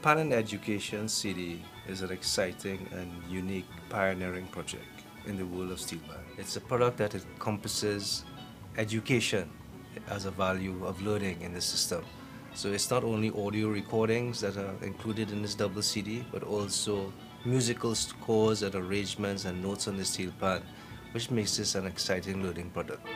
The PanInEducation CD is an exciting and unique pioneering project in the world of steel band. It's a product that encompasses education as a value of learning in the system. So it's not only audio recordings that are included in this double CD, but also musical scores and arrangements and notes on the steel pan, which makes this an exciting learning product.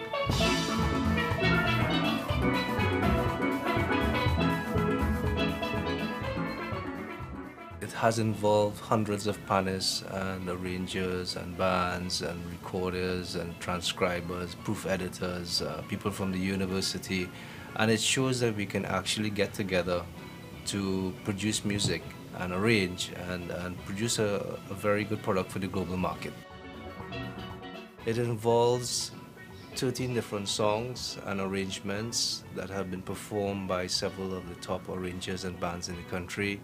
It has involved hundreds of panists and arrangers and bands and recorders and transcribers, proof editors, people from the university, and it shows that we can actually get together to produce music and arrange and produce a very good product for the global market. It involves 13 different songs and arrangements that have been performed by several of the top arrangers and bands in the country,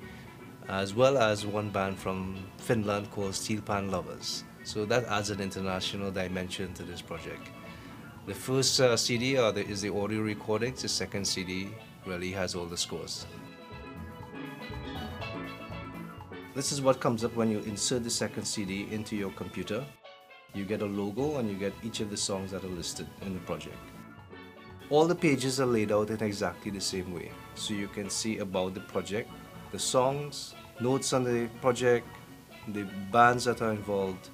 as well as one band from Finland called Steel Pan Lovers. So that adds an international dimension to this project. The first CD is the audio recordings. The second CD really has all the scores. This is what comes up when you insert the second CD into your computer. You get a logo and you get each of the songs that are listed in the project. All the pages are laid out in exactly the same way. So you can see about the project, the songs, notes on the project, the bands that are involved,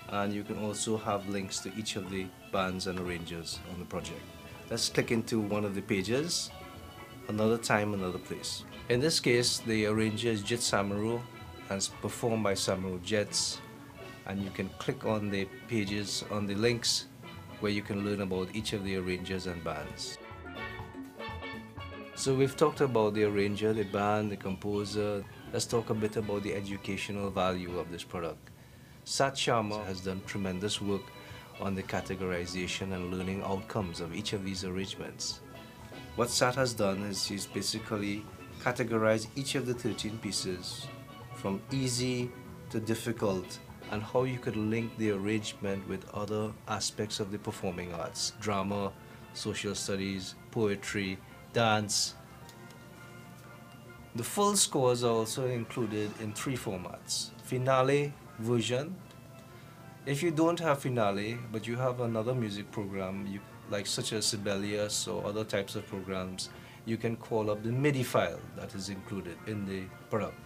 and you can also have links to each of the bands and arrangers on the project. Let's click into one of the pages, Another Time, Another Place. In this case, the arranger is Jit Samaru and it's performed by Samaru Jets, and you can click on the pages, on the links, where you can learn about each of the arrangers and bands. So we've talked about the arranger, the band, the composer. Let's talk a bit about the educational value of this product. Sat Sharma has done tremendous work on the categorization and learning outcomes of each of these arrangements. What Sat has done is he's basically categorized each of the 13 pieces from easy to difficult, and how you could link the arrangement with other aspects of the performing arts: drama, social studies, poetry, dance. The full scores are also included in 3 formats. Finale version. If you don't have finale, but you have another music program, like such as Sibelius or other types of programs, you can call up the MIDI file that is included in the product.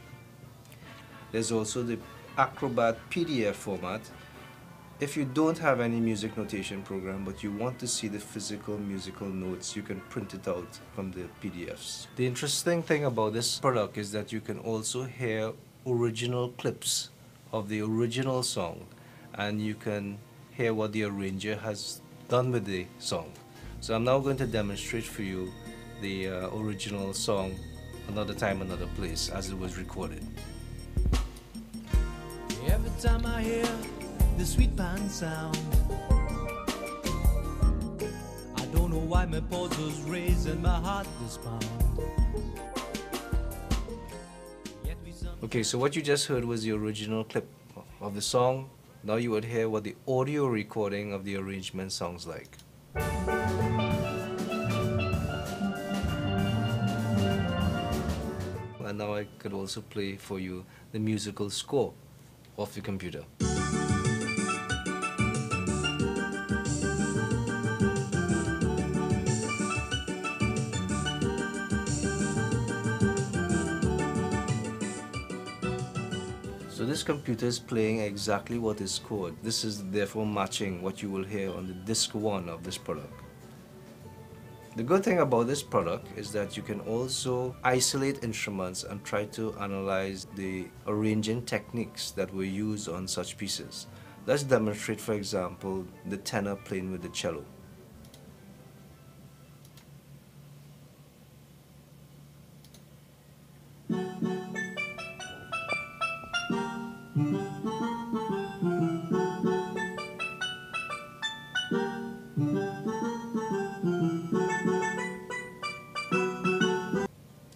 There's also the Acrobat PDF format. If you don't have any music notation program but you want to see the physical musical notes, you can print it out from the PDFs. The interesting thing about this product is that you can also hear original clips of the original song, and you can hear what the arranger has done with the song. So I'm now going to demonstrate for you the original song, Another Time, Another Place, as it was recorded. Every time I hear the sweet pan sound, I don't know why my pulse was raised and my heart was pound. Okay, so what you just heard was the original clip of the song. Now you would hear what the audio recording of the arrangement sounds like. And now I could also play for you the musical score of the computer. So this computer is playing exactly what is scored. This is therefore matching what you will hear on the disc 1 of this product. The good thing about this product is that you can also isolate instruments and try to analyze the arranging techniques that were used on such pieces. Let's demonstrate, for example, the tenor playing with the cello.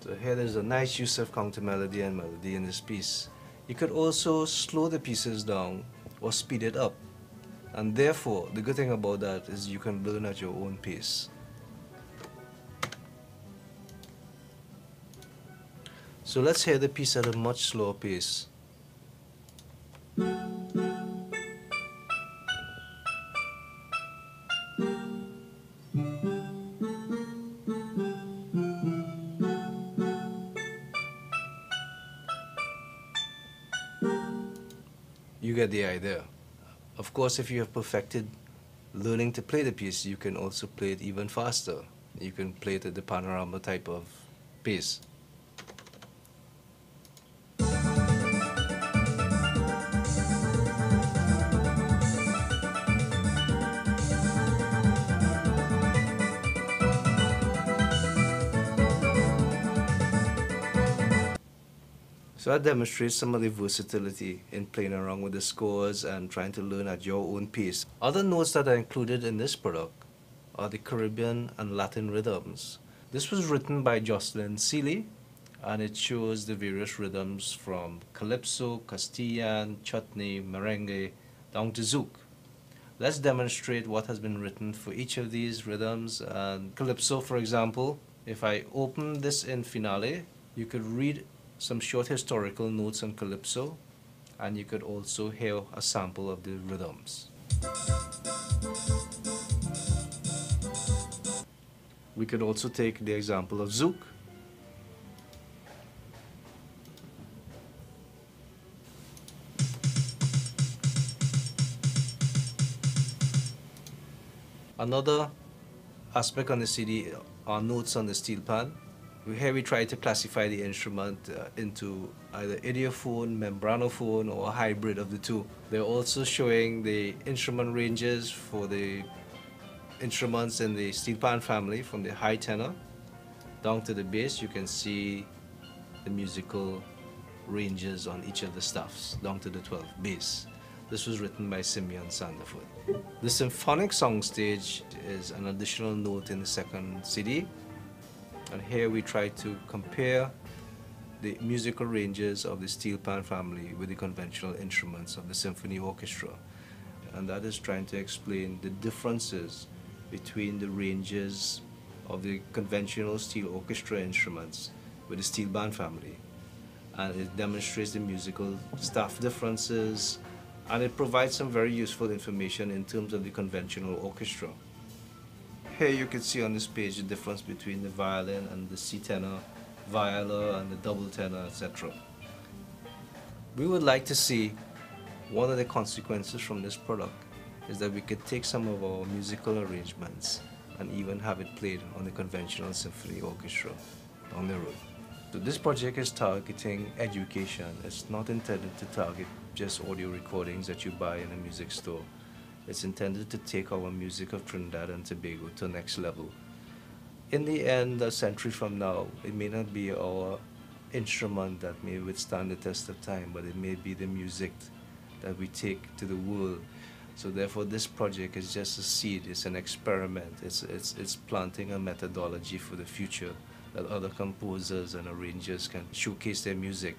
So here there's a nice use of counter melody and melody in this piece. You could also slow the pieces down or speed it up. And therefore, the good thing about that is you can learn at your own pace. So let's hear the piece at a much slower pace. You get the idea. Of course, if you have perfected learning to play the piece, you can also play it even faster. You can play it at the panorama type of pace. So that demonstrates some of the versatility in playing around with the scores and trying to learn at your own pace. Other notes that are included in this product are the Caribbean and Latin rhythms. This was written by Jocelyn Seeley, and it shows the various rhythms from calypso, Castilian, chutney, merengue, down to zouk. Let's demonstrate what has been written for each of these rhythms. And calypso, for example, if I open this in Finale, you could read some short historical notes on calypso, and you could also hear a sample of the rhythms. We could also take the example of zouk. Another aspect on the CD are notes on the steel pan. Here we try to classify the instrument into either idiophone, membranophone, or a hybrid of the two. They're also showing the instrument ranges for the instruments in the steel pan family, from the high tenor down to the bass. You can see the musical ranges on each of the staffs down to the 12th bass. This was written by Simeon Sanderford. The symphonic songstage is an additional note in the second CD. And here we try to compare the musical ranges of the steel pan family with the conventional instruments of the symphony orchestra. And that is trying to explain the differences between the ranges of the conventional steel orchestra instruments with the steel band family. And it demonstrates the musical staff differences, and it provides some very useful information in terms of the conventional orchestra. Here you can see on this page the difference between the violin and the C tenor, viola and the double tenor, etc. We would like to see one of the consequences from this product is that we could take some of our musical arrangements and even have it played on the conventional symphony orchestra down the road. So this project is targeting education. It's not intended to target just audio recordings that you buy in a music store. It's intended to take our music of Trinidad and Tobago to the next level. In the end, a century from now, it may not be our instrument that may withstand the test of time, but it may be the music that we take to the world. So therefore, this project is just a seed, it's an experiment, it's planting a methodology for the future that other composers and arrangers can showcase their music.